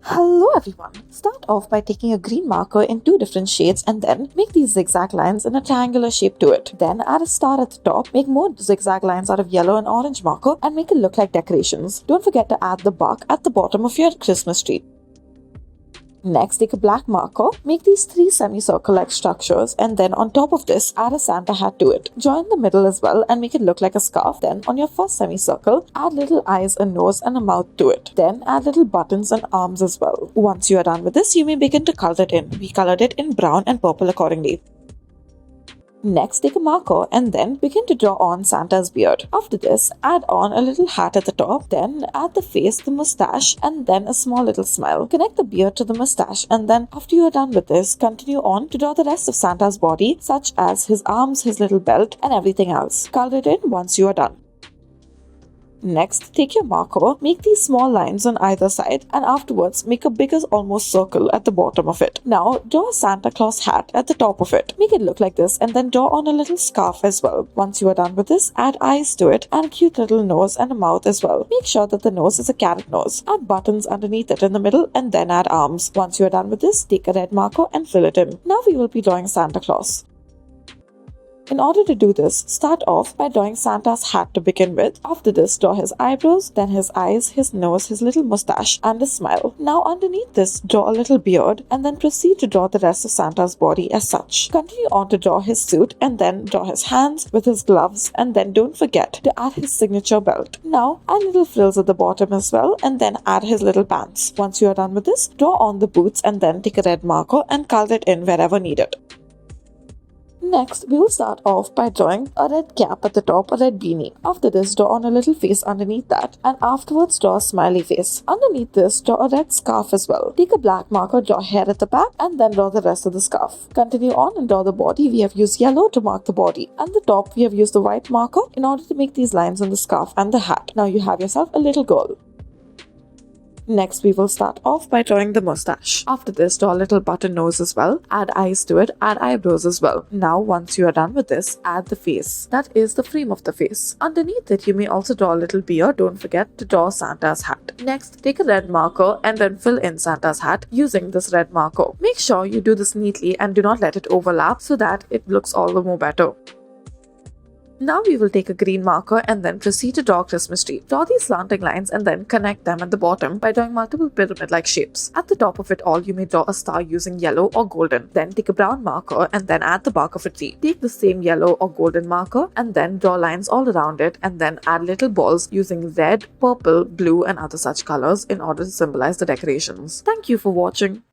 Hello everyone. Start off by taking a green marker in two different shades and then make these zigzag lines in a triangular shape to it. Then add a star at the top, make more zigzag lines out of yellow and orange marker and make it look like decorations. Don't forget to add the bark at the bottom of your Christmas tree. Next, take a black marker, make these three semicircle-like structures and then on top of this, add a Santa hat to it. Join the middle as well and make it look like a scarf. Then on your first semicircle, add little eyes, a nose and a mouth to it. Then add little buttons and arms as well. Once you are done with this, you may begin to color it in. We colored it in brown and purple accordingly. Next, take a marker and then begin to draw on Santa's beard. After this, add on a little hat at the top, then add the face, the mustache, and then a small little smile. Connect the beard to the mustache and then after you are done with this, continue on to draw the rest of Santa's body, such as his arms, his little belt, and everything else. Color it in once you are done. Next, take your marker, make these small lines on either side and afterwards make a bigger almost circle at the bottom of it. Now, draw a Santa Claus hat at the top of it. Make it look like this and then draw on a little scarf as well. Once you are done with this, add eyes to it and a cute little nose and a mouth as well. Make sure that the nose is a carrot nose. Add buttons underneath it in the middle and then add arms. Once you are done with this, take a red marker and fill it in. Now we will be drawing Santa Claus. In order to do this, start off by drawing Santa's hat to begin with. After this, draw his eyebrows, then his eyes, his nose, his little mustache, and a smile. Now underneath this, draw a little beard, and then proceed to draw the rest of Santa's body as such. Continue on to draw his suit, and then draw his hands with his gloves, and then don't forget to add his signature belt. Now, add little frills at the bottom as well, and then add his little pants. Once you are done with this, draw on the boots, and then take a red marker and color it in wherever needed. Next, we will start off by drawing a red cap at the top, a red beanie. After this, draw on a little face underneath that and afterwards draw a smiley face. Underneath this, draw a red scarf as well. Take a black marker, draw hair at the back and then draw the rest of the scarf. Continue on and draw the body. We have used yellow to mark the body. And the top, we have used the white marker in order to make these lines on the scarf and the hat. Now you have yourself a little girl. Next, we will start off by drawing the mustache. After this, draw a little button nose as well. Add eyes to it, add eyebrows as well. Now, once you are done with this, add the face. That is the frame of the face. Underneath it, you may also draw a little beard. Don't forget to draw Santa's hat. Next, take a red marker and then fill in Santa's hat using this red marker. Make sure you do this neatly and do not let it overlap so that it looks all the more better. Now we will take a green marker and then proceed to draw a Christmas tree. Draw these slanting lines and then connect them at the bottom by drawing multiple pyramid-like shapes. At the top of it all, you may draw a star using yellow or golden. Then take a brown marker and then add the bark of a tree. Take the same yellow or golden marker and then draw lines all around it and then add little balls using red, purple, blue and other such colors in order to symbolize the decorations. Thank you for watching.